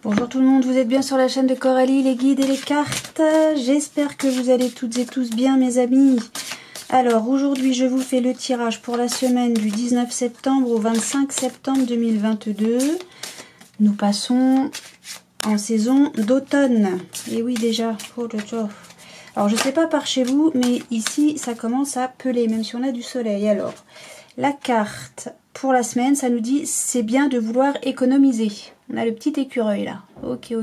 Bonjour tout le monde, vous êtes bien sur la chaîne de Coralie, les guides et les cartes. J'espère que vous allez toutes et tous bien mes amis. Alors aujourd'hui je vous fais le tirage pour la semaine du 19 septembre au 25 septembre 2022. Nous passons en saison d'automne. Et oui déjà, oh là là. Alors je sais pas par chez vous, mais ici ça commence à peler, même si on a du soleil. Alors, la carte pour la semaine, ça nous dit c'est bien de vouloir économiser. On a le petit écureuil là. Ok.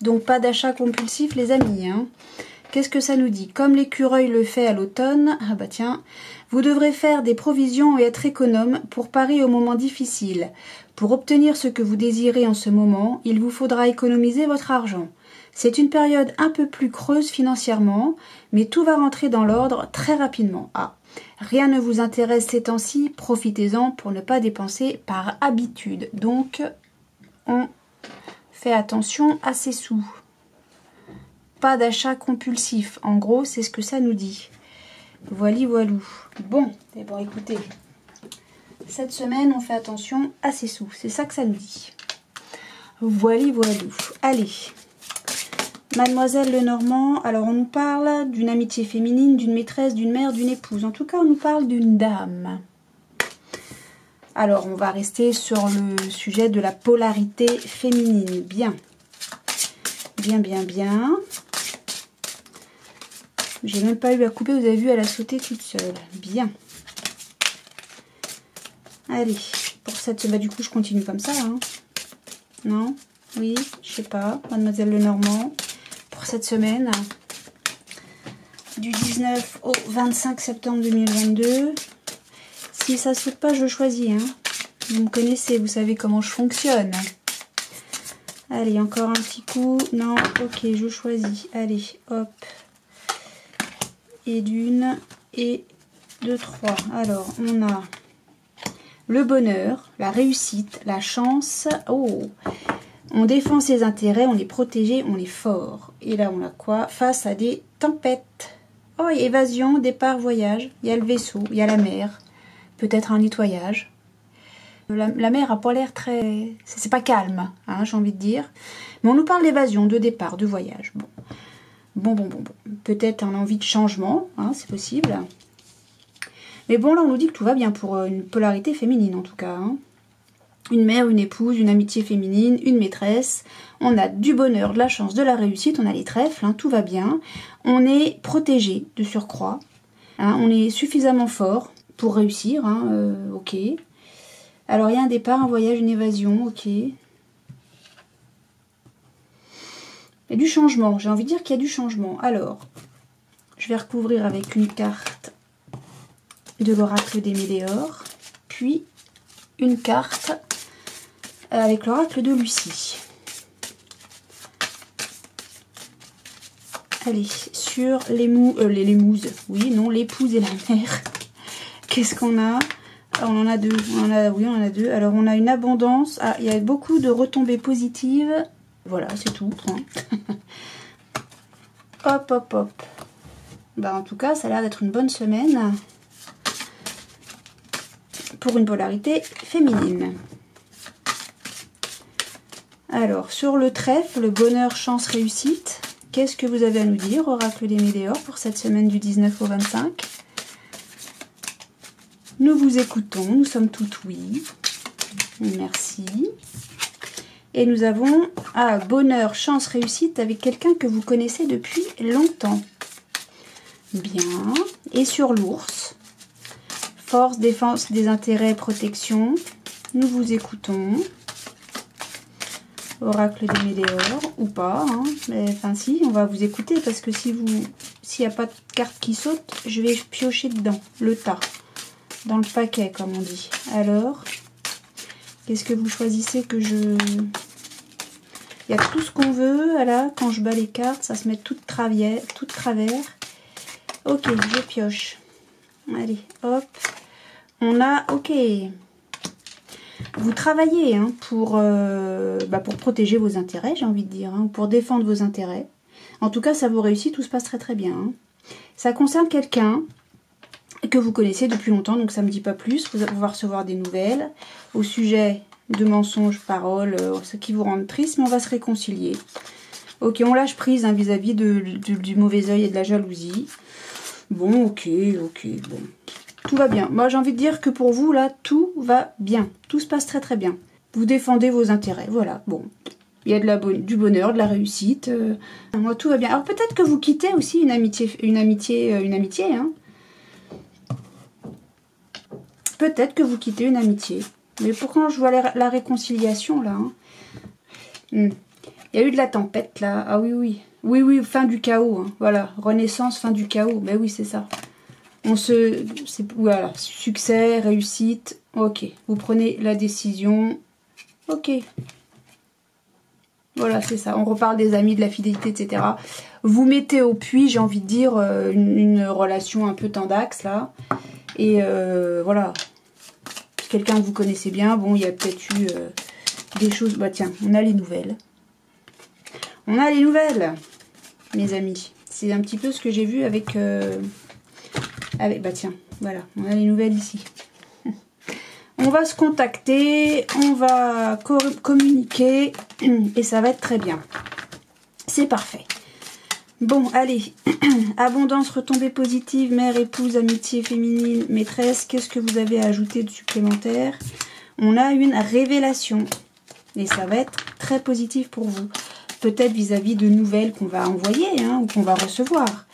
Donc pas d'achat compulsif les amis. Hein. Qu'est-ce que ça nous dit? Comme l'écureuil le fait à l'automne, ah bah tiens, vous devrez faire des provisions et être économe pour parer aux moments difficiles. Pour obtenir ce que vous désirez en ce moment, il vous faudra économiser votre argent. C'est une période un peu plus creuse financièrement, mais tout va rentrer dans l'ordre très rapidement. Ah, rien ne vous intéresse ces temps-ci, profitez-en pour ne pas dépenser par habitude. Donc, on fait attention à ses sous. Pas d'achat compulsif, en gros, c'est ce que ça nous dit. Voilou. Bon, écoutez, cette semaine, on fait attention à ses sous, c'est ça que ça nous dit. Voilou. Allez. Mademoiselle Lenormand, alors on nous parle d'une amitié féminine, d'une maîtresse, d'une mère, d'une épouse. En tout cas, on nous parle d'une dame. Alors, on va rester sur le sujet de la polarité féminine. Bien. J'ai même pas eu à couper, vous avez vu, elle a sauté toute seule. Bien. Allez, pour cette semaine, du coup, je continue comme ça. Hein. Non? Oui? Je sais pas. Mademoiselle Lenormand. Pour cette semaine, du 19 au 25 septembre 2022. Si ça saute pas, je choisis. Hein. Vous me connaissez, vous savez comment je fonctionne. Allez, encore un petit coup. Non, ok, je choisis. Allez, hop. Et d'une, et deux, trois. Alors, on a le bonheur, la réussite, la chance. Oh! On défend ses intérêts, on est protégé, on est fort. Et là, on a quoi? Face à des tempêtes. Oh, évasion, départ, voyage. Il y a le vaisseau, il y a la mer. Peut-être un nettoyage. La mer a pas l'air très... C'est pas calme, hein, j'ai envie de dire. Mais on nous parle d'évasion, de départ, de voyage. Bon. Peut-être un envie de changement, hein, c'est possible. Mais bon, là, on nous dit que tout va bien pour une polarité féminine, en tout cas. Hein. Une mère, une épouse, une amitié féminine, une maîtresse. On a du bonheur, de la chance, de la réussite. On a les trèfles, hein, tout va bien. On est protégé de surcroît. Hein, on est suffisamment fort pour réussir. Hein, ok. Alors, il y a un départ, un voyage, une évasion. Ok. Il y a du changement. J'ai envie de dire qu'il y a du changement. Alors, je vais recouvrir avec une carte de l'oracle des Méléores. Puis, une carte avec l'oracle de Lucie. Allez, sur les mouses. Oui, non, l'épouse et la mère. Qu'est-ce qu'on a? On en a deux. On en a deux. Alors, on a une abondance. Ah, il y a beaucoup de retombées positives. Voilà, c'est tout. Hop. Bah, en tout cas, ça a l'air d'être une bonne semaine pour une polarité féminine. Alors, sur le trèfle, le bonheur, chance, réussite, qu'est-ce que vous avez à nous dire, oracle des Méléores, pour cette semaine du 19 au 25? Nous vous écoutons, nous sommes toutes oui. Merci. Et nous avons bonheur, chance, réussite avec quelqu'un que vous connaissez depuis longtemps. Bien. Et sur l'ours, force, défense des intérêts, protection. Nous vous écoutons. Oracle des Méléores, ou pas. Hein. Mais, enfin si, on va vous écouter parce que s'il n'y a pas de carte qui saute, je vais piocher dedans, le tas. Dans le paquet, comme on dit. Alors, qu'est-ce que vous choisissez que je... Il y a tout ce qu'on veut, là, quand je bats les cartes, ça se met tout de travers. Ok, je pioche. Allez, hop. On a, ok. Vous travaillez hein, pour protéger vos intérêts, j'ai envie de dire, hein, pour défendre vos intérêts. En tout cas, ça vous réussit, tout se passe très très bien. Hein. Ça concerne quelqu'un que vous connaissez depuis longtemps, donc ça ne me dit pas plus. Vous allez pouvoir recevoir des nouvelles au sujet de mensonges, paroles, ce qui vous rend triste, mais on va se réconcilier. Ok, on lâche prise hein, vis-à-vis du mauvais œil et de la jalousie. Bon, ok, bon. Tout va bien. Moi, j'ai envie de dire que pour vous, là, tout va bien. Tout se passe très très bien. Vous défendez vos intérêts, voilà. Bon, il y a du bonheur, de la réussite. Moi, tout va bien. Alors, peut-être que vous quittez aussi une amitié, hein. Peut-être que vous quittez une amitié. Mais pourquoi je vois la réconciliation, là hein. Il y a eu de la tempête, là. Ah oui, oui. Oui, oui, fin du chaos. Hein. Voilà, renaissance, fin du chaos. Ben oui, c'est ça. Voilà, succès, réussite. Ok, vous prenez la décision. Ok. Voilà, c'est ça. On reparle des amis, de la fidélité, etc. Vous mettez au puits, j'ai envie de dire, une relation un peu tendax, là. Et voilà. Quelqu'un que vous connaissez bien. Bon, il y a peut-être eu des choses... Bah tiens, on a les nouvelles. On a les nouvelles, mes amis. C'est un petit peu ce que j'ai vu avec... Bah tiens, voilà. On a les nouvelles ici. On va se contacter, on va communiquer et ça va être très bien. C'est parfait. Bon, allez. Abondance, retombée positive, mère, épouse, amitié féminine, maîtresse. Qu'est-ce que vous avez à ajouter de supplémentaire? On a une révélation. Et ça va être très positif pour vous. Peut-être vis-à-vis de nouvelles qu'on va envoyer hein, ou qu'on va recevoir.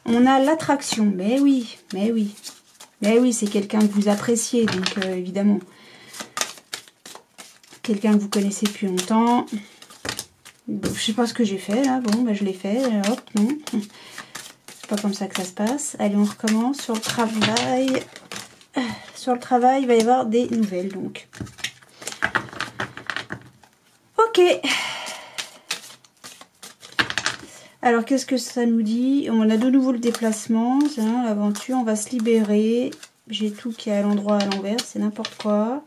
On a l'attraction. Mais oui, mais oui. Mais oui, c'est quelqu'un que vous appréciez, donc évidemment. Quelqu'un que vous connaissez depuis longtemps. Bon, je sais pas ce que j'ai fait là. Bon, bah, je l'ai fait. Hop, non. C'est pas comme ça que ça se passe. Allez, on recommence sur le travail. Sur le travail, il va y avoir des nouvelles, donc. Ok. Alors, qu'est-ce que ça nous dit? On a de nouveau le déplacement, hein, l'aventure, on va se libérer. J'ai tout qui est à l'endroit, à l'envers, c'est n'importe quoi.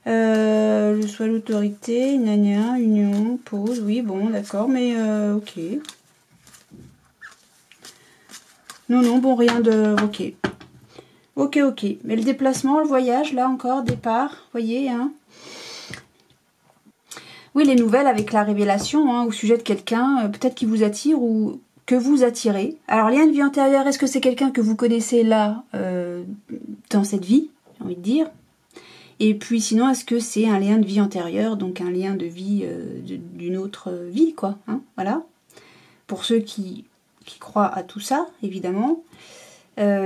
Le soin, l'autorité, gna, union, pause, oui, bon, d'accord, mais ok. Non, bon, rien de... Ok. Ok. Mais le déplacement, le voyage, là encore, départ, voyez, hein. Oui, les nouvelles avec la révélation hein, au sujet de quelqu'un, peut-être qui vous attire ou que vous attirez. Alors, lien de vie antérieure, est-ce que c'est quelqu'un que vous connaissez là, dans cette vie, j'ai envie de dire? Et puis, sinon, est-ce que c'est un lien de vie antérieure, donc un lien de vie d'une autre vie, quoi, hein, voilà. Pour ceux qui croient à tout ça, évidemment.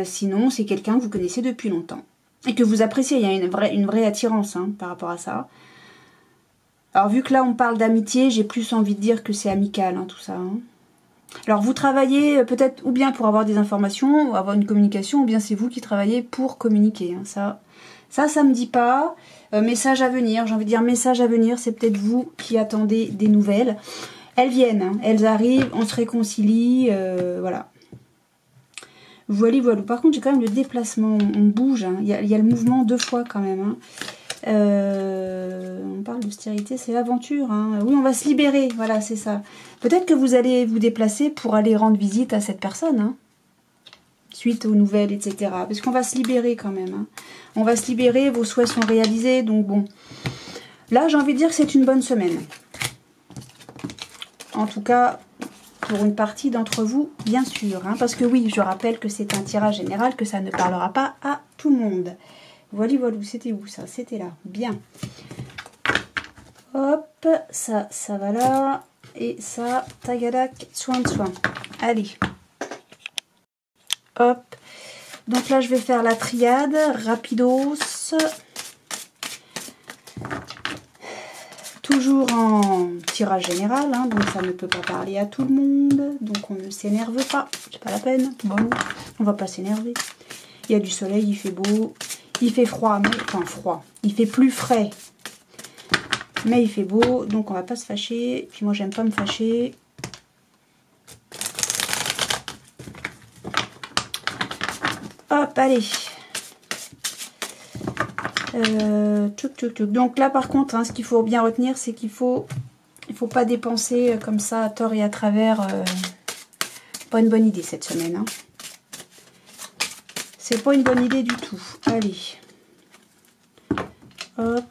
Sinon, c'est quelqu'un que vous connaissez depuis longtemps. Et que vous appréciez, il y a une vraie attirance hein, par rapport à ça. Alors, vu que là, on parle d'amitié, j'ai plus envie de dire que c'est amical, hein, tout ça. Hein. Alors, vous travaillez peut-être ou bien pour avoir des informations, ou avoir une communication, ou bien c'est vous qui travaillez pour communiquer. Hein. Ça me dit pas. Message à venir, j'ai envie de dire message à venir, c'est peut-être vous qui attendez des nouvelles. Elles viennent, hein, elles arrivent, on se réconcilie, voilà. Voilà. Par contre, j'ai quand même le déplacement, on bouge, hein. Il y a le mouvement 2 fois quand même. Hein. On parle d'austérité, c'est l'aventure. Hein. Oui, on va se libérer, voilà, c'est ça. Peut-être que vous allez vous déplacer pour aller rendre visite à cette personne, hein, suite aux nouvelles, etc. Parce qu'on va se libérer quand même. Hein. On va se libérer, vos souhaits sont réalisés, donc bon. Là, j'ai envie de dire que c'est une bonne semaine. En tout cas, pour une partie d'entre vous, bien sûr. Hein, parce que oui, je rappelle que c'est un tirage général, que ça ne parlera pas à tout le monde. Voilà, c'était où ça? C'était là. Bien. Hop, ça va là. Et ça, tagadac, soin. Allez. Hop. Donc là, je vais faire la triade. Rapidos. Toujours en tirage général. Hein, donc ça ne peut pas parler à tout le monde. Donc on ne s'énerve pas. C'est pas la peine. Bon, on va pas s'énerver. Il y a du soleil, il fait beau. Il fait froid, mais enfin froid. Il fait plus frais. Mais il fait beau, donc on va pas se fâcher. Puis moi, j'aime pas me fâcher. Hop, allez. Donc là, par contre, hein, ce qu'il faut bien retenir, c'est qu'il faut pas dépenser comme ça à tort et à travers. Pas une bonne idée cette semaine. Hein. C'est pas une bonne idée du tout. Allez. Hop.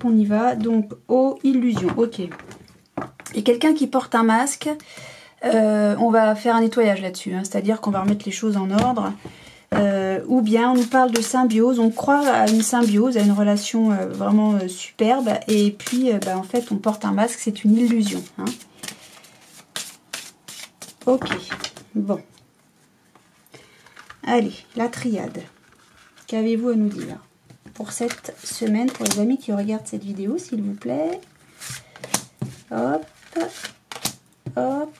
hop, on y va. Donc, eau, illusion, ok. Et quelqu'un qui porte un masque, on va faire un nettoyage là-dessus, hein, c'est-à-dire qu'on va remettre les choses en ordre. Ou bien on nous parle de symbiose, on croit à une symbiose, à une relation vraiment superbe, et puis en fait on porte un masque, c'est une illusion. Hein. Ok, bon. Allez, la triade. Qu'avez-vous à nous dire pour cette semaine, pour les amis qui regardent cette vidéo, s'il vous plaît? Hop, hop,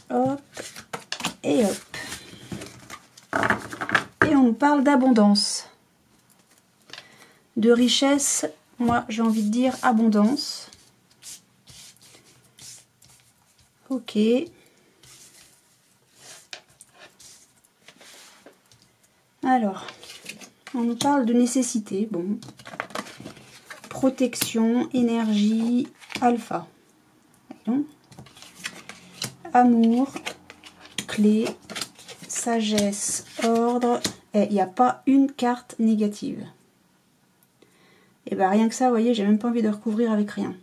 hop, et hop. Et on nous parle d'abondance, de richesse. Moi, j'ai envie de dire abondance. Ok. Alors, on nous parle de nécessité. Bon. Protection, énergie, alpha. Voyons. Amour, clé, sagesse, ordre. Et il n'y a pas une carte négative. Et bien rien que ça, vous voyez, j'ai même pas envie de recouvrir avec rien.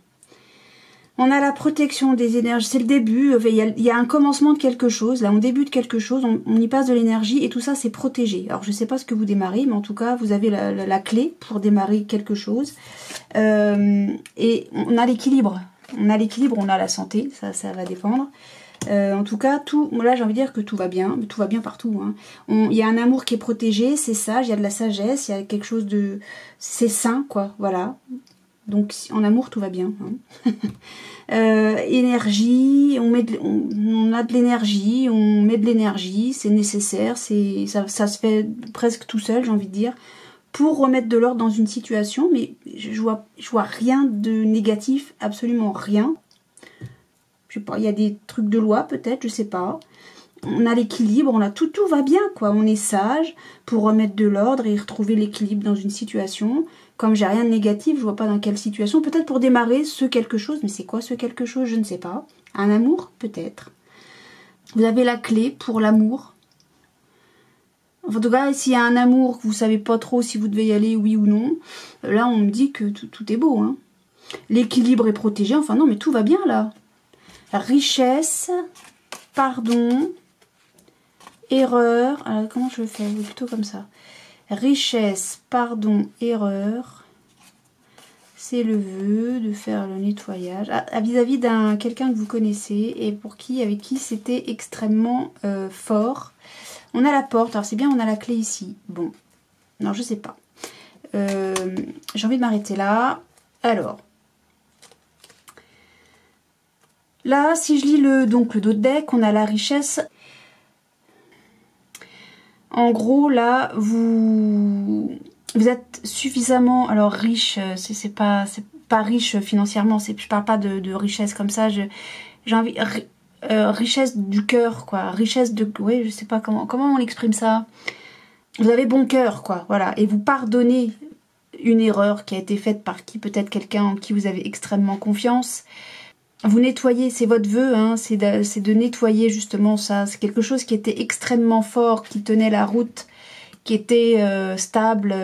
On a la protection des énergies, c'est le début, il y a un commencement de quelque chose, là on débute quelque chose, on y passe de l'énergie et tout ça c'est protégé. Alors je ne sais pas ce que vous démarrez, mais en tout cas vous avez la clé pour démarrer quelque chose. Et on a l'équilibre, on a la santé, ça va dépendre. En tout cas, là j'ai envie de dire que tout va bien partout. Hein. Il y a un amour qui est protégé, c'est sage, il y a de la sagesse, il y a quelque chose de... C'est sain, quoi, voilà. Donc en amour, tout va bien. Hein. Énergie, on a de l'énergie, on met de l'énergie, c'est nécessaire, ça se fait presque tout seul, j'ai envie de dire, pour remettre de l'ordre dans une situation, mais je vois rien de négatif, absolument rien. Je sais pas, il y a des trucs de loi peut-être, je sais pas. On a l'équilibre, tout va bien quoi. On est sage pour remettre de l'ordre et retrouver l'équilibre dans une situation. Comme j'ai rien de négatif, je vois pas dans quelle situation. Peut-être pour démarrer ce quelque chose, mais c'est quoi ce quelque chose, je ne sais pas. Un amour peut-être. Vous avez la clé pour l'amour. En tout cas, s'il y a un amour que vous savez pas trop si vous devez y aller, oui ou non, là on me dit que tout est beau. Hein. L'équilibre est protégé, enfin non mais tout va bien là. Richesse, pardon, erreur. Alors, comment je le fais? Plutôt comme ça. Richesse, pardon, erreur. C'est le vœu de faire le nettoyage. Vis-à-vis d'un quelqu'un que vous connaissez et avec qui c'était extrêmement fort. On a la porte. Alors c'est bien, on a la clé ici. Bon, non, je sais pas. J'ai envie de m'arrêter là. Alors. Là, si je lis le dos de deck, on a la richesse. En gros, là, vous êtes suffisamment riche. C'est pas riche financièrement. Je parle pas de richesse comme ça. J'ai envie richesse du cœur, quoi. Richesse de, oui, je sais pas comment on exprime ça. Vous avez bon cœur, quoi. Voilà, et vous pardonnez une erreur qui a été faite par peut-être quelqu'un en qui vous avez extrêmement confiance. Vous nettoyez, c'est votre vœu, hein, c'est de nettoyer justement ça. C'est quelque chose qui était extrêmement fort, qui tenait la route, qui était stable,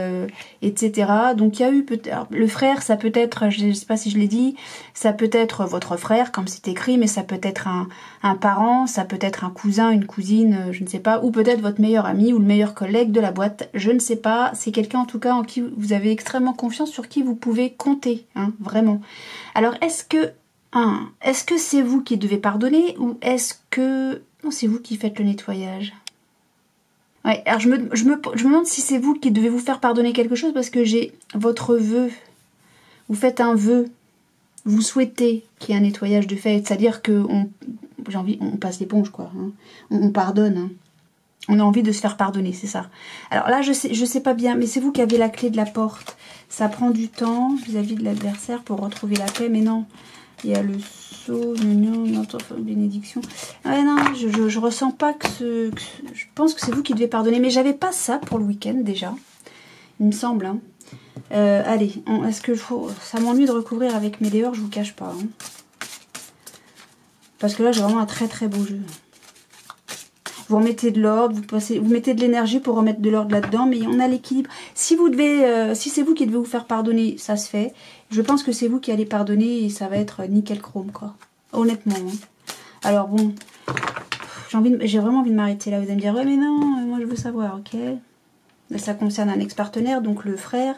etc. Donc il y a eu peut-être... Le frère, ça peut être, je ne sais pas si je l'ai dit, ça peut être votre frère, comme c'est écrit, mais ça peut être un parent, ça peut être un cousin, une cousine, je ne sais pas, ou peut-être votre meilleur ami ou le meilleur collègue de la boîte, je ne sais pas. C'est quelqu'un en tout cas en qui vous avez extrêmement confiance, sur qui vous pouvez compter, hein, vraiment. Alors est-ce que c'est vous qui devez pardonner ou est-ce que... Non, c'est vous qui faites le nettoyage. Ouais, alors je me demande si c'est vous qui devez vous faire pardonner quelque chose parce que j'ai votre vœu. Vous faites un vœu. Vous souhaitez qu'il y ait un nettoyage de fait. C'est-à-dire que on passe l'éponge, quoi. Hein. On pardonne. Hein. On a envie de se faire pardonner, c'est ça. Alors là, je sais pas bien, mais c'est vous qui avez la clé de la porte. Ça prend du temps vis-à-vis de l'adversaire pour retrouver la paix, mais non. Il y a le sceau, bénédiction. Ouais, non, je ressens pas je pense que c'est vous qui devez pardonner. Mais j'avais pas ça pour le week-end déjà. Il me semble. Hein. Allez, est-ce que ça m'ennuie de recouvrir avec mes dehors, je vous cache pas. Hein. Parce que là, j'ai vraiment un très très beau jeu. vous remettez de l'ordre, vous mettez de l'énergie pour remettre de l'ordre là-dedans, mais on a l'équilibre. Si vous devez, si c'est vous qui devez vous faire pardonner, ça se fait. Je pense que c'est vous qui allez pardonner et ça va être nickel chrome, quoi. Honnêtement. Hein. Alors bon, j'ai vraiment envie de m'arrêter là. Vous allez me dire, ouais mais non, moi je veux savoir, ok. Ça concerne un ex-partenaire, donc le frère.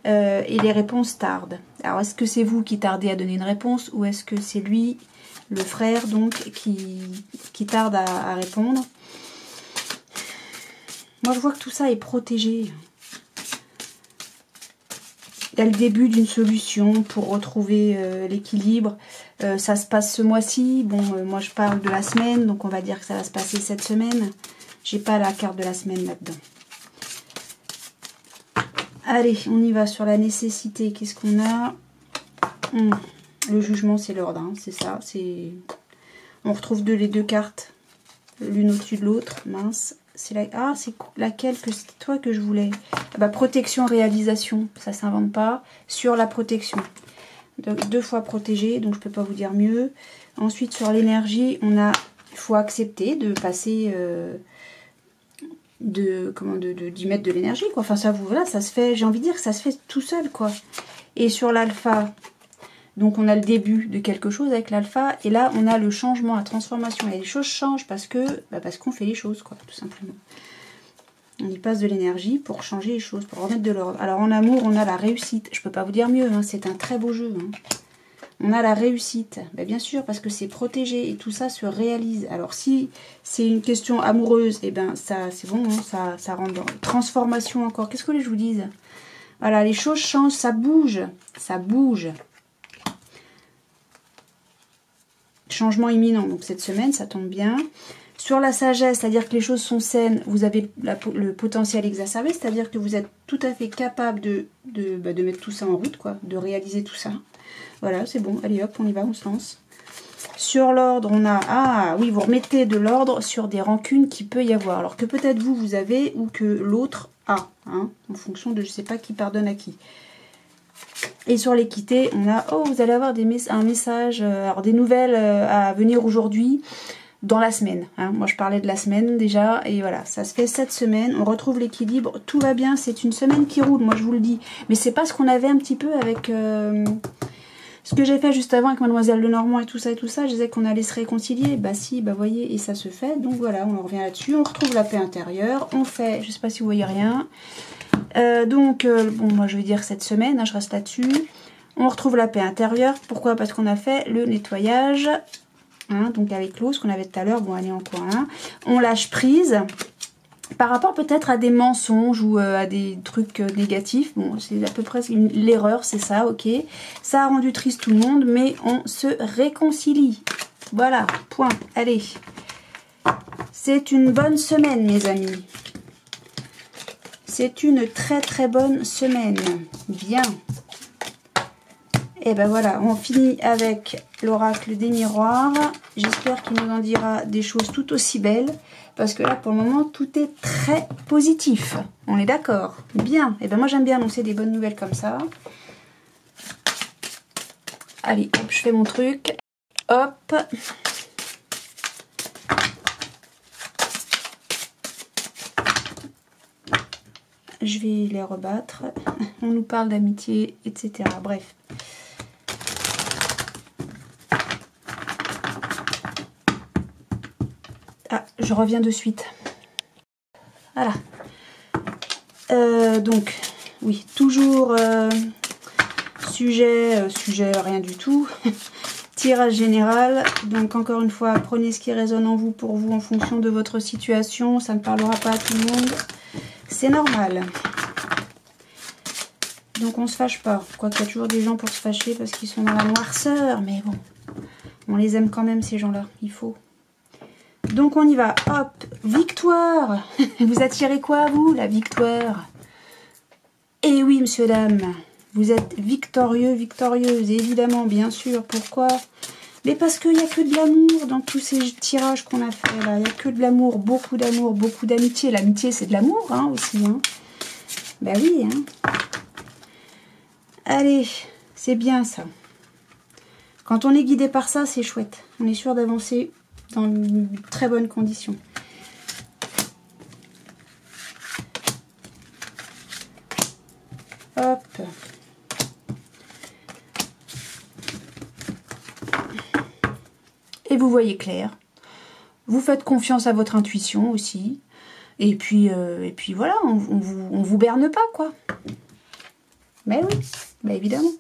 Et les réponses tardent. Alors est-ce que c'est vous qui tardez à donner une réponse ou est-ce que c'est lui, le frère, donc, qui tarde à répondre? Moi je vois que tout ça est protégé. Il y a le début d'une solution pour retrouver l'équilibre. Ça se passe ce mois-ci. Bon, moi je parle de la semaine, donc on va dire que ça va se passer cette semaine. J'ai pas la carte de la semaine là-dedans. Allez, on y va sur la nécessité. Qu'est-ce qu'on a? Le jugement, c'est l'ordre, hein, c'est ça. On retrouve les deux cartes, l'une au-dessus de l'autre. Mince. C'est laquelle que c'est toi que je voulais? Ah bah, protection, réalisation. Ça s'invente pas. Sur la protection. Donc, 2 fois protégé, donc je peux pas vous dire mieux. Ensuite, sur l'énergie, il faut accepter de passer... d'y mettre de l'énergie, quoi. Enfin, ça voilà, ça se fait, j'ai envie de dire que ça se fait tout seul, quoi. Et sur l'alpha, donc on a le début de quelque chose avec l'alpha, et là on a le changement, la transformation, et les choses changent parce qu'on fait les choses, quoi, tout simplement. On y passe de l'énergie pour changer les choses, pour remettre de l'ordre. Alors en amour, on a la réussite, je peux pas vous dire mieux, hein, c'est un très beau jeu, hein. On a la réussite, ben bien sûr, parce que c'est protégé et tout ça se réalise. Alors si c'est une question amoureuse, et ben ça c'est bon, hein, ça rentre dans transformation encore. Qu'est-ce que je vous dise? Voilà, les choses changent, ça bouge, ça bouge. Changement imminent, donc cette semaine, ça tombe bien. Sur la sagesse, c'est-à-dire que les choses sont saines, vous avez le potentiel exacerbé, c'est-à-dire que vous êtes tout à fait capable de mettre tout ça en route, quoi, de réaliser tout ça. Voilà, c'est bon, allez hop, on y va, on se lance. Sur l'ordre, on a... Ah oui, vous remettez de l'ordre sur des rancunes qu'il peut y avoir. Alors que peut-être vous avez ou que l'autre a, hein, en fonction de je sais pas qui pardonne à qui. Et sur l'équité, on a... Oh, vous allez avoir un message, alors des nouvelles à venir aujourd'hui, dans la semaine. Hein. Moi, je parlais de la semaine déjà, et voilà, ça se fait cette semaine. On retrouve l'équilibre, tout va bien, c'est une semaine qui roule, moi je vous le dis. Mais c'est pas ce qu'on avait un petit peu avec... Ce que j'ai fait juste avant avec Mademoiselle Lenormand et tout ça, je disais qu'on allait se réconcilier. Bah si, bah voyez, et ça se fait. Donc voilà, on en revient là-dessus. On retrouve la paix intérieure. On fait, je sais pas si vous voyez rien. Bon, moi je vais dire cette semaine, hein, je reste là-dessus. On retrouve la paix intérieure. Pourquoi? Parce qu'on a fait le nettoyage. Hein, donc avec l'eau, ce qu'on avait tout à l'heure. Bon, elle est encore là. On lâche prise. Par rapport peut-être à des mensonges ou à des trucs négatifs, bon, c'est à peu près l'erreur, c'est ça, ok. Ça a rendu triste tout le monde, mais on se réconcilie. Voilà, point. Allez. C'est une bonne semaine, mes amis. C'est une très très bonne semaine. Bien. Et ben voilà, on finit avec l'oracle des miroirs. J'espère qu'il nous en dira des choses tout aussi belles. Parce que là, pour le moment, tout est très positif. On est d'accord? Bien. Et ben moi, j'aime bien annoncer des bonnes nouvelles comme ça. Allez, hop, je fais mon truc. Hop. Je vais les rebattre. On nous parle d'amitié, etc. Bref. Ah, je reviens de suite. Voilà. Donc, oui, toujours sujet, rien du tout. Tirage général. Donc, encore une fois, prenez ce qui résonne en vous pour vous en fonction de votre situation. Ça ne parlera pas à tout le monde. C'est normal. Donc, on se fâche pas. Quoiqu'il y a toujours des gens pour se fâcher parce qu'ils sont dans la noirceur. Mais bon, on les aime quand même, ces gens-là. Il faut. Donc on y va, hop, victoire. Vous attirez quoi, vous, la victoire? Eh oui, monsieur, dame, vous êtes victorieux, victorieuse, évidemment, bien sûr. Pourquoi? Mais parce qu'il n'y a que de l'amour dans tous ces tirages qu'on a fait, là. Il n'y a que de l'amour, beaucoup d'amitié. L'amitié, c'est de l'amour, hein, aussi, hein. Ben oui, hein. Allez, c'est bien, ça. Quand on est guidé par ça, c'est chouette. On est sûr d'avancer dans de très bonnes conditions. vous voyez clair. Vous faites confiance à votre intuition aussi. Et puis voilà, on vous berne pas, quoi. Mais oui, bah évidemment.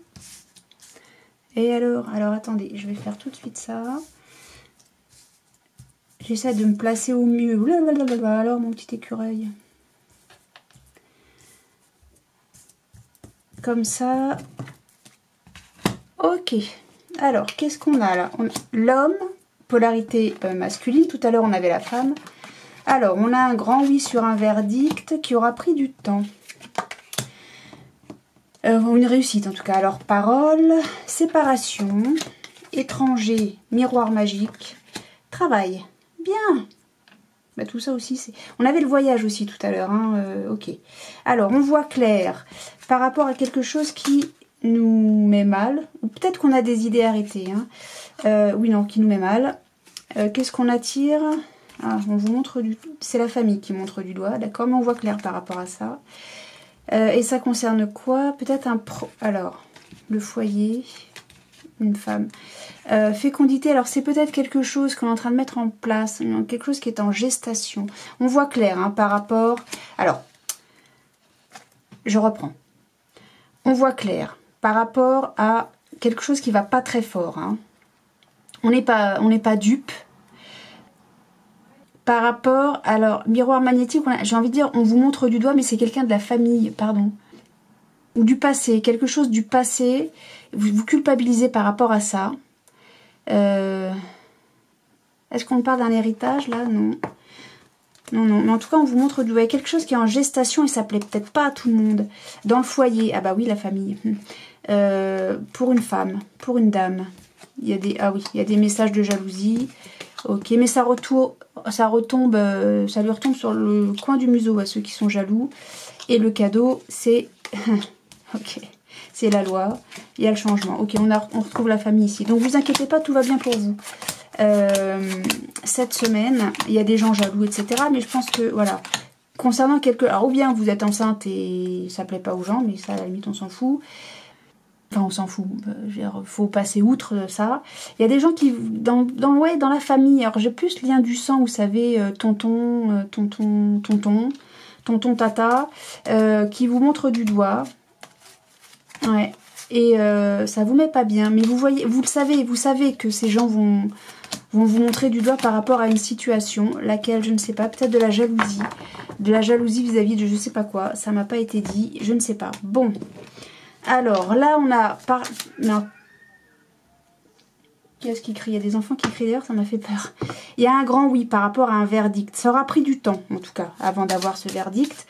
Et alors attendez, je vais faire tout de suite ça. J'essaie de me placer au mieux. Blablabla, alors mon petit écureuil. Comme ça. Ok. Alors, qu'est-ce qu'on a là? L'homme, polarité masculine. Tout à l'heure, on avait la femme. Alors, on a un grand oui sur un verdict qui aura pris du temps. Une réussite en tout cas. Alors, parole, séparation, étranger, miroir magique, travail. Bien. Bah, tout ça aussi, c'est... On avait le voyage aussi tout à l'heure. Hein, ok. Alors, on voit clair par rapport à quelque chose qui nous met mal. Ou peut-être qu'on a des idées arrêtées. Hein. Oui, non, qui nous met mal. Qu'est-ce qu'on attire? Ah, on vous montre du... C'est la famille qui montre du doigt. D'accord, mais on voit clair par rapport à ça. Et ça concerne quoi? Peut-être un pro... Alors, le foyer, une femme. Fécondité, alors c'est peut-être quelque chose qu'on est en train de mettre en place, quelque chose qui est en gestation. On voit clair hein, par rapport... Alors, je reprends. On voit clair par rapport à quelque chose qui va pas très fort. Hein. On n'est pas dupe. Par rapport, alors, miroir magnétique, j'ai envie de dire, on vous montre du doigt, mais c'est quelqu'un de la famille, pardon. Ou du passé, quelque chose du passé. Vous vous culpabilisez par rapport à ça. Est-ce qu'on parle d'un héritage, là? Non. Non. Mais en tout cas, on vous montre du doigt. Il y a quelque chose qui est en gestation et ça plaît peut-être pas à tout le monde. Dans le foyer, ah bah oui, la famille. Pour une femme, pour une dame. Il y a des, ah oui, il y a des messages de jalousie. Ok, mais ça retombe, ça lui retombe sur le coin du museau à ceux qui sont jaloux. Et le cadeau, c'est... ok, c'est la loi. Il y a le changement. Ok, on retrouve la famille ici. Donc vous inquiétez pas, tout va bien pour vous. Cette semaine, il y a des gens jaloux, etc. Mais je pense que, voilà, concernant quelque... Alors, ou bien vous êtes enceinte et ça plaît pas aux gens, mais ça, à la limite, on s'en fout. Enfin, on s'en fout. Il faut passer outre ça. Il y a des gens qui, dans la famille, alors j'ai plus le lien du sang, vous savez, tonton, tata, qui vous montre du doigt. Ouais. Et ça vous met pas bien. Mais vous voyez, vous savez que ces gens vont vous montrer du doigt par rapport à une situation, laquelle, je ne sais pas, peut-être de la jalousie. De la jalousie vis-à-vis de je sais pas quoi. Ça m'a pas été dit, je ne sais pas. Bon. Alors, là, on a... Non. Qu'est-ce qui crie? Il y a des enfants qui crient d'ailleurs, ça m'a fait peur. Il y a un grand oui par rapport à un verdict. Ça aura pris du temps, en tout cas, avant d'avoir ce verdict.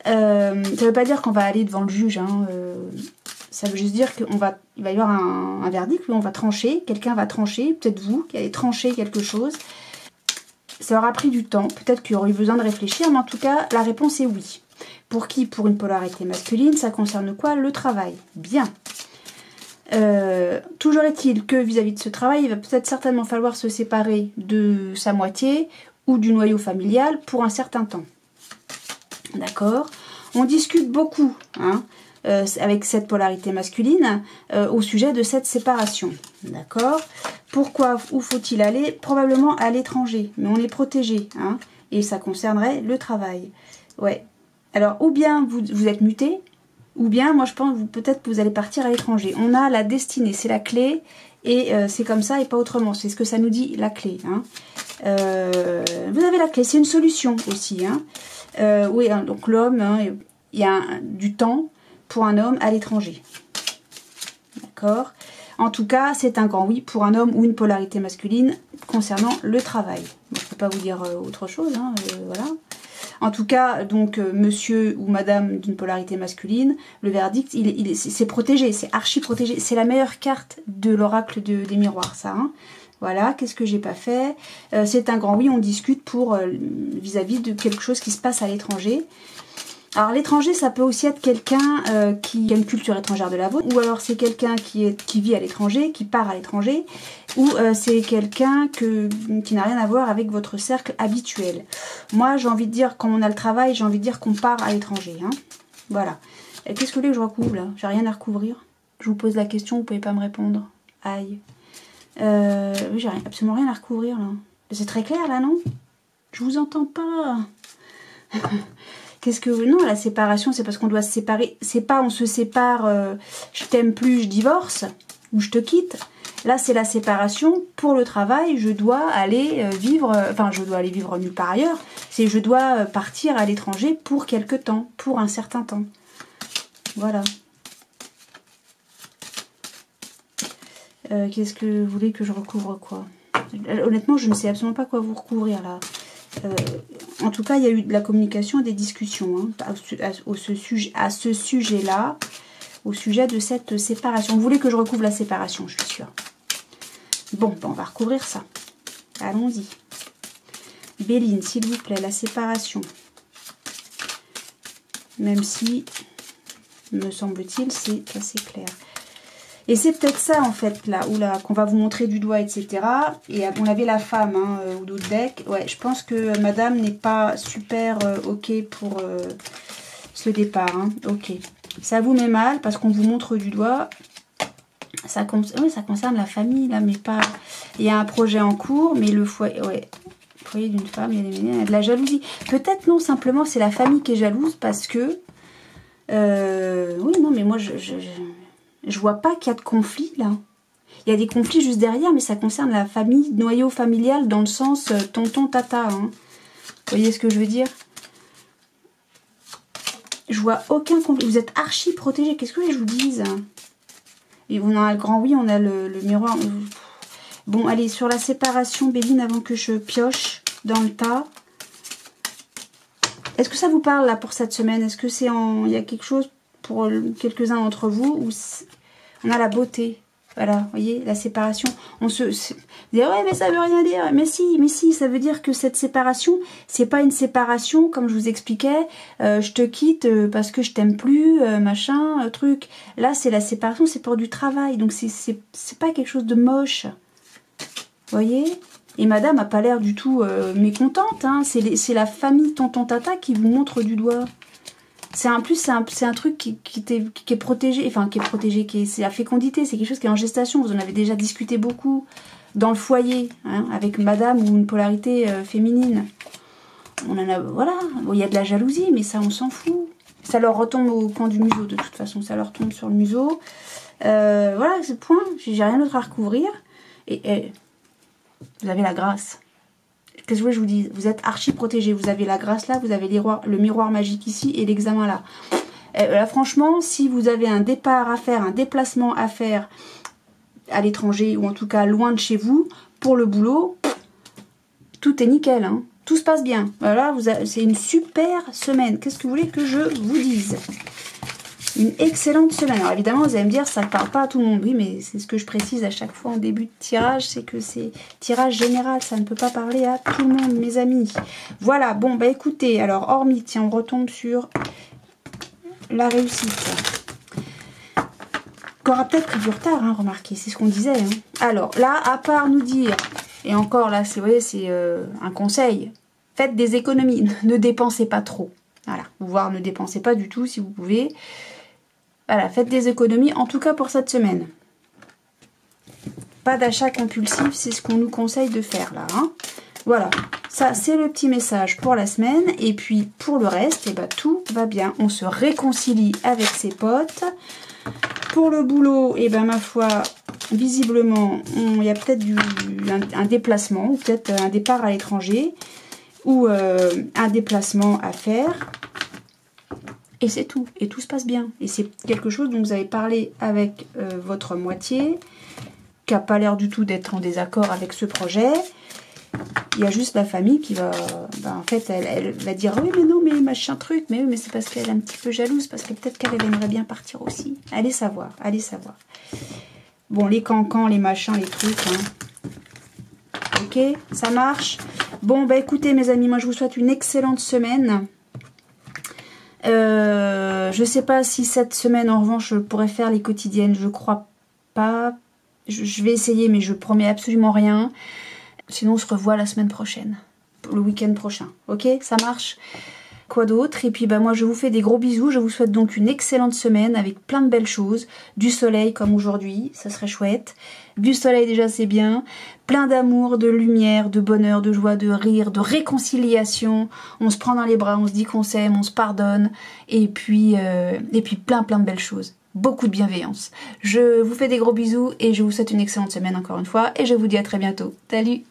Ça ne veut pas dire qu'on va aller devant le juge. Hein. Ça veut juste dire qu'il va y avoir un verdict où on va trancher. Quelqu'un va trancher, peut-être vous, qui allez trancher quelque chose. Ça aura pris du temps. Peut-être qu'il y aurait eu besoin de réfléchir, mais en tout cas, la réponse est oui. Pour qui? Pour une polarité masculine, ça concerne quoi? Le travail. Bien. Toujours est-il que vis-à-vis de ce travail, il va peut-être certainement falloir se séparer de sa moitié ou du noyau familial pour un certain temps. D'accord? On discute beaucoup hein, avec cette polarité masculine au sujet de cette séparation. D'accord? Pourquoi? Où faut-il aller? Probablement à l'étranger, mais on est protégé. Hein, et ça concernerait le travail. Ouais. Alors, ou bien vous êtes muté, ou bien, moi je pense, peut-être que vous allez partir à l'étranger. On a la destinée, c'est la clé, et c'est comme ça et pas autrement. C'est ce que ça nous dit, la clé. Hein. Vous avez la clé, c'est une solution aussi. Hein. Oui, hein, donc l'homme, hein, il y a du temps pour un homme à l'étranger. D'accord? En tout cas, c'est un grand oui pour un homme ou une polarité masculine concernant le travail. Bon, je ne peux pas vous dire autre chose, hein, voilà. En tout cas, donc, monsieur ou madame d'une polarité masculine, le verdict, c'est protégé, c'est archi protégé. C'est la meilleure carte de l'oracle des miroirs, ça. Hein. Voilà, qu'est-ce que j'ai pas fait? C'est un grand oui, on discute pour vis-à-vis de quelque chose qui se passe à l'étranger. Alors l'étranger, ça peut aussi être quelqu'un qui a une culture étrangère de la vôtre, ou alors c'est quelqu'un qui vit à l'étranger, qui part à l'étranger, ou c'est quelqu'un qui n'a rien à voir avec votre cercle habituel. Moi, j'ai envie de dire, quand on a le travail, j'ai envie de dire qu'on part à l'étranger. Hein. Voilà. Qu'est-ce que vous voulez que je recouvre là? J'ai rien à recouvrir. Je vous pose la question, vous pouvez pas me répondre. Aïe. Oui, j'ai absolument rien à recouvrir là. C'est très clair là, non? Je vous entends pas. Qu'est-ce que... Non, la séparation, c'est parce qu'on doit se séparer. C'est pas on se sépare, je t'aime plus, je divorce, ou je te quitte. Là, c'est la séparation. Pour le travail, je dois aller vivre... Enfin, je dois aller vivre nulle part ailleurs. C'est je dois partir à l'étranger pour quelque temps, pour un certain temps. Voilà. Qu'est-ce que vous voulez que je recouvre quoi? Honnêtement, je ne sais absolument pas quoi vous recouvrir là. En tout cas, il y a eu de la communication et des discussions hein, à ce sujet-là, au sujet de cette séparation. Vous voulez que je recouvre la séparation, je suis sûre. Bon, ben on va recouvrir ça. Allons-y. Béline, s'il vous plaît, la séparation. Même si, me semble-t-il, c'est assez clair. Et c'est peut-être ça, en fait, là, qu'on va vous montrer du doigt, etc. Et on avait la femme, hein, ou d'autres decks. Ouais, je pense que madame n'est pas super OK pour ce départ. Hein. OK. Ça vous met mal, parce qu'on vous montre du doigt. Oui, ça concerne la famille, là, mais pas... Il y a un projet en cours, mais le foyer... Ouais. Le foyer d'une femme, il y a de la jalousie. Peut-être, non, simplement, c'est la famille qui est jalouse, parce que... Oui, non, mais moi, je vois pas qu'il y a de conflit, là. Il y a des conflits juste derrière, mais ça concerne la famille, noyau familial, dans le sens tonton, tata. Hein. Vous voyez ce que je veux dire? Je vois aucun conflit. Vous êtes archi protégés. Qu'est-ce que je vous dise? Et on a le grand oui, on a le miroir. Bon, allez, sur la séparation, Béline, avant que je pioche dans le tas. Est-ce que ça vous parle, là, pour cette semaine? Est-ce que c'est il y a quelque chose pour quelques-uns d'entre vous où on a la beauté? Voilà, vous voyez, la séparation. On se dit, ouais, mais ça veut rien dire. Mais si, ça veut dire que cette séparation, c'est pas une séparation, comme je vous expliquais, je te quitte parce que je t'aime plus, machin, truc. Là, c'est la séparation, c'est pour du travail. Donc, c'est pas quelque chose de moche. Vous voyez? Et madame a pas l'air du tout mécontente. Hein. C'est la famille tonton tata qui vous montre du doigt. C'est un truc qui est protégé, enfin qui est protégé, c'est la fécondité, c'est quelque chose qui est en gestation. Vous en avez déjà discuté beaucoup dans le foyer, hein, avec madame ou une polarité féminine. On en a, voilà, bon, il y a de la jalousie, mais ça on s'en fout. Ça leur retombe au coin du museau de toute façon, ça leur tombe sur le museau. Voilà, c'est le point, j'ai rien d'autre à recouvrir. Et vous avez la grâce. Qu'est-ce que je vous dis? Vous êtes archi protégé. Vous avez la grâce là, vous avez le miroir magique ici et l'examen là. Là, franchement, si vous avez un départ à faire, un déplacement à faire à l'étranger ou en tout cas loin de chez vous, pour le boulot, tout est nickel. Hein. Tout se passe bien. Voilà, c'est une super semaine. Qu'est-ce que vous voulez que je vous dise? Une excellente semaine. Alors évidemment, vous allez me dire, ça ne parle pas à tout le monde. Oui, mais c'est ce que je précise à chaque fois en début de tirage, c'est que c'est tirage général, ça ne peut pas parler à tout le monde, mes amis. Voilà, bon, bah écoutez, alors hormis, tiens, on retombe sur la réussite. Qui aura peut-être pris du retard, hein, remarquez, c'est ce qu'on disait. Hein. Alors là, à part nous dire, et encore là, c'est un conseil, faites des économies, ne dépensez pas trop. Voilà, voire ne dépensez pas du tout si vous pouvez. Voilà, faites des économies, en tout cas pour cette semaine. Pas d'achat compulsif, c'est ce qu'on nous conseille de faire là. Hein. Voilà, ça c'est le petit message pour la semaine. Et puis pour le reste, eh ben, tout va bien. On se réconcilie avec ses potes. Pour le boulot, eh ben, ma foi, visiblement, il y a peut-être un déplacement, ou peut-être un départ à l'étranger, ou un déplacement à faire. Et c'est tout. Et tout se passe bien. Et c'est quelque chose dont vous avez parlé avec votre moitié, qui n'a pas l'air du tout d'être en désaccord avec ce projet. Il y a juste la famille qui va... en fait, elle va dire « Oui, mais non, mais machin truc. » Mais oui, mais c'est parce qu'elle est un petit peu jalouse, parce que peut-être qu'elle aimerait bien partir aussi. Allez savoir, allez savoir. Bon, les cancans, les machins, les trucs. Hein. Ok, ça marche. Bon, bah écoutez, mes amis, moi je vous souhaite une excellente semaine. Je sais pas si cette semaine, en revanche, je pourrais faire les quotidiennes. Je crois pas. Je vais essayer, mais je promets absolument rien. Sinon, on se revoit la semaine prochaine. Le week-end prochain. Ok, ça marche? Quoi d'autre? Et puis bah moi je vous fais des gros bisous, je vous souhaite donc une excellente semaine avec plein de belles choses, du soleil comme aujourd'hui, ça serait chouette, du soleil déjà c'est bien, plein d'amour, de lumière, de bonheur, de joie, de rire, de réconciliation, on se prend dans les bras, on se dit qu'on s'aime, on se pardonne, et puis plein de belles choses. Beaucoup de bienveillance. Je vous fais des gros bisous et je vous souhaite une excellente semaine encore une fois et je vous dis à très bientôt. Salut!